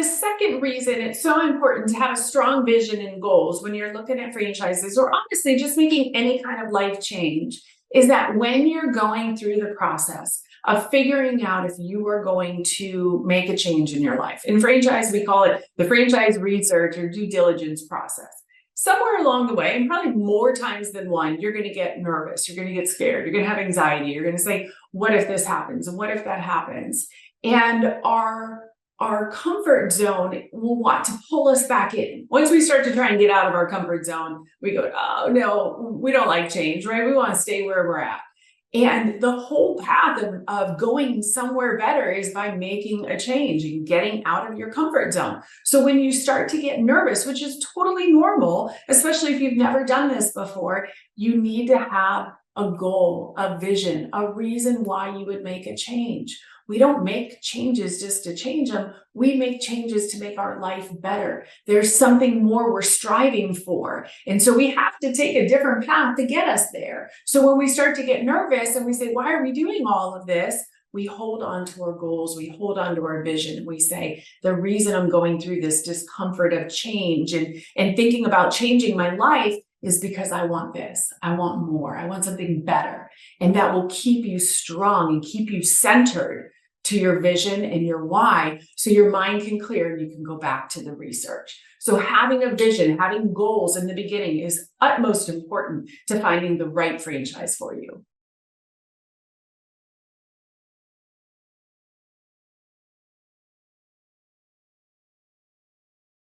The second reason it's so important to have a strong vision and goals when you're looking at franchises, or honestly just making any kind of life change, is that when you're going through the process of figuring out if you are going to make a change in your life. In franchise, we call it the franchise research or due diligence process. Somewhere along the way, and probably more times than one, you're going to get nervous, you're going to get scared, you're going to have anxiety, you're going to say, what if this happens? And what if that happens? And our comfort zone will want to pull us back in. Once we start to try and get out of our comfort zone, we go, oh no, we don't like change, right? We want to stay where we're at. And the whole path of going somewhere better is by making a change and getting out of your comfort zone. So when you start to get nervous, which is totally normal, especially if you've never done this before, you need to have a goal, a vision, a reason why you would make a change. We don't make changes just to change them. We make changes to make our life better. There's something more we're striving for. And so we have to take a different path to get us there. So when we start to get nervous and we say, why are we doing all of this? We hold on to our goals. We hold on to our vision. We say, the reason I'm going through this discomfort of change and thinking about changing my life is because I want this. I want more. I want something better. And that will keep you strong and keep you centered to your vision and your why, so your mind can clear and you can go back to the research. So having a vision, having goals in the beginning is utmost important to finding the right franchise for you.